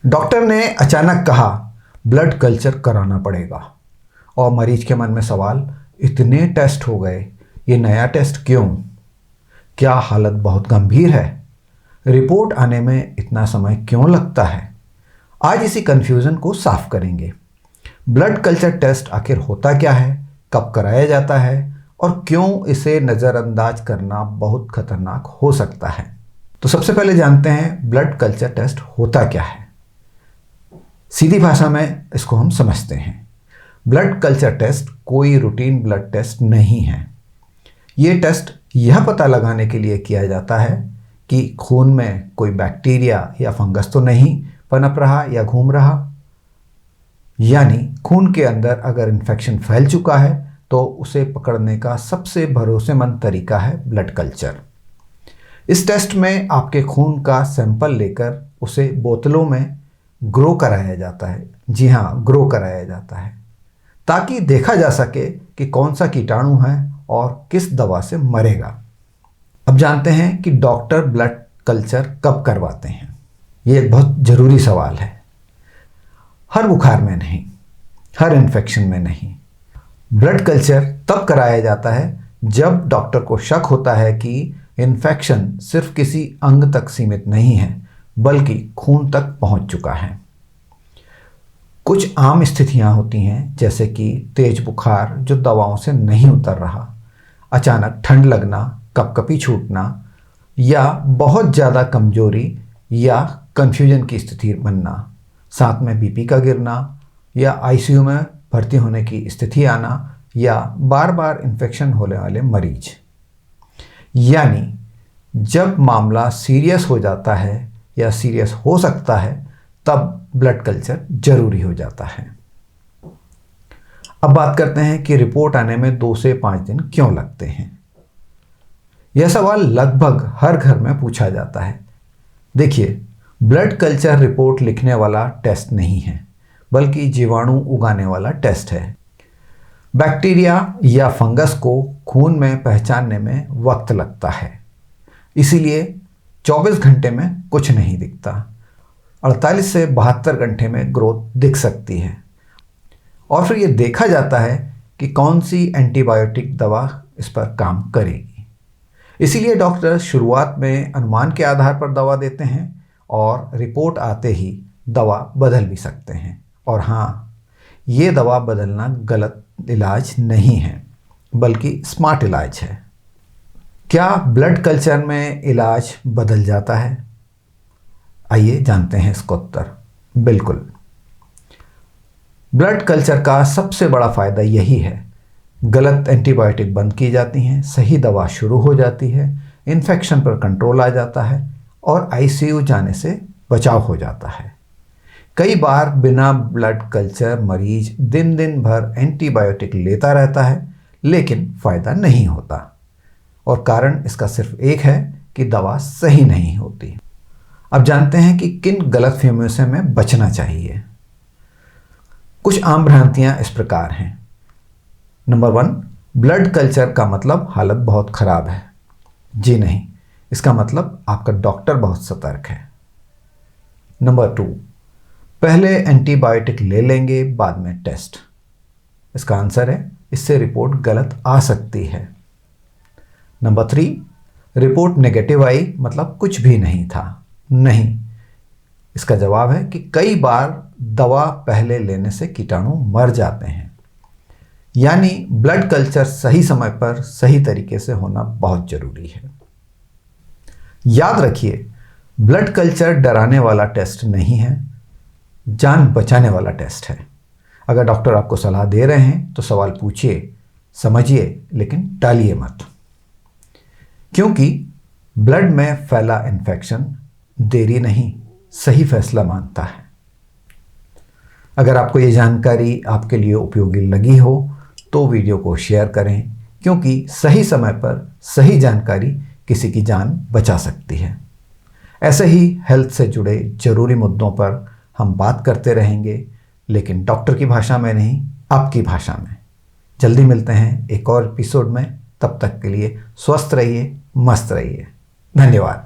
Doctor ने अचानक कहा ब्लड कल्चर कराना पड़ेगा और मरीज के मन में सवाल, इतने टेस्ट हो गए, ये नया टेस्ट क्यों? क्या हालत बहुत गंभीर है? रिपोर्ट आने में इतना समय क्यों लगता है? आज इसी कन्फ्यूज़न को साफ करेंगे। ब्लड कल्चर टेस्ट आखिर होता क्या है, कब कराया जाता है और क्यों इसे नज़रअंदाज करना बहुत खतरनाक हो सकता है। तो सबसे पहले जानते हैं ब्लड कल्चर टेस्ट होता क्या है। सीधी भाषा में इसको हम समझते हैं। ब्लड कल्चर टेस्ट कोई रूटीन ब्लड टेस्ट नहीं है। ये टेस्ट यह पता लगाने के लिए किया जाता है कि खून में कोई बैक्टीरिया या फंगस तो नहीं पनप रहा या घूम रहा। यानी खून के अंदर अगर इन्फेक्शन फैल चुका है तो उसे पकड़ने का सबसे भरोसेमंद तरीका है ब्लड कल्चर। इस टेस्ट में आपके खून का सैंपल लेकर उसे बोतलों में ग्रो कराया जाता है। जी हाँ, ग्रो कराया जाता है ताकि देखा जा सके कि कौन सा कीटाणु है और किस दवा से मरेगा। अब जानते हैं कि डॉक्टर ब्लड कल्चर कब करवाते हैं। ये एक बहुत ज़रूरी सवाल है। हर बुखार में नहीं, हर इन्फेक्शन में नहीं। ब्लड कल्चर तब कराया जाता है जब डॉक्टर को शक होता है कि इन्फेक्शन सिर्फ किसी अंग तक सीमित नहीं है बल्कि खून तक पहुंच चुका है। कुछ आम स्थितियां होती हैं जैसे कि तेज बुखार जो दवाओं से नहीं उतर रहा, अचानक ठंड लगना, कपकपी छूटना या बहुत ज़्यादा कमजोरी या कन्फ्यूजन की स्थिति बनना, साथ में बीपी का गिरना या आईसीयू में भर्ती होने की स्थिति आना या बार बार इन्फेक्शन होने वाले मरीज। यानी जब मामला सीरियस हो जाता है या सीरियस हो सकता है तब ब्लड कल्चर जरूरी हो जाता है। अब बात करते हैं कि रिपोर्ट आने में 2 से 5 दिन क्यों लगते हैं। यह सवाल लगभग हर घर में पूछा जाता है। देखिए, ब्लड कल्चर रिपोर्ट लिखने वाला टेस्ट नहीं है बल्कि जीवाणु उगाने वाला टेस्ट है। बैक्टीरिया या फंगस को खून में पहचानने में वक्त लगता है, इसीलिए 24 घंटे में कुछ नहीं दिखता। 48 से 72 घंटे में ग्रोथ दिख सकती है और फिर ये देखा जाता है कि कौन सी एंटीबायोटिक दवा इस पर काम करेगी। इसीलिए डॉक्टर शुरुआत में अनुमान के आधार पर दवा देते हैं और रिपोर्ट आते ही दवा बदल भी सकते हैं। और हाँ, ये दवा बदलना गलत इलाज नहीं है बल्कि स्मार्ट इलाज है। क्या ब्लड कल्चर में इलाज बदल जाता है? आइए जानते हैं इसका उत्तर। बिल्कुल। ब्लड कल्चर का सबसे बड़ा फायदा यही है, गलत एंटीबायोटिक बंद की जाती हैं, सही दवा शुरू हो जाती है, इन्फेक्शन पर कंट्रोल आ जाता है और आईसीयू जाने से बचाव हो जाता है। कई बार बिना ब्लड कल्चर मरीज दिन दिन भर एंटीबायोटिक लेता रहता है लेकिन फ़ायदा नहीं होता और कारण इसका सिर्फ एक है कि दवा सही नहीं होती। अब जानते हैं कि किन गलतफहमियों से हमें बचना चाहिए। कुछ आम भ्रांतियां इस प्रकार हैं। नंबर 1, ब्लड कल्चर का मतलब हालत बहुत ख़राब है। जी नहीं, इसका मतलब आपका डॉक्टर बहुत सतर्क है। नंबर 2, पहले एंटीबायोटिक ले लेंगे बाद में टेस्ट। इसका आंसर है इससे रिपोर्ट गलत आ सकती है। नंबर 3, रिपोर्ट नेगेटिव आई मतलब कुछ भी नहीं था। नहीं, इसका जवाब है कि कई बार दवा पहले लेने से कीटाणु मर जाते हैं। यानी ब्लड कल्चर सही समय पर सही तरीके से होना बहुत जरूरी है। याद रखिए, ब्लड कल्चर डराने वाला टेस्ट नहीं है, जान बचाने वाला टेस्ट है। अगर डॉक्टर आपको सलाह दे रहे हैं तो सवाल पूछिए, समझिए, लेकिन टालिए मत, क्योंकि ब्लड में फैला इन्फेक्शन देरी नहीं, सही फैसला मांगता है। अगर आपको ये जानकारी आपके लिए उपयोगी लगी हो तो वीडियो को शेयर करें, क्योंकि सही समय पर सही जानकारी किसी की जान बचा सकती है। ऐसे ही हेल्थ से जुड़े जरूरी मुद्दों पर हम बात करते रहेंगे, लेकिन डॉक्टर की भाषा में नहीं, आपकी भाषा में। जल्दी मिलते हैं एक और एपिसोड में। तब तक के लिए स्वस्थ रहिए, मस्त रहिए। धन्यवाद।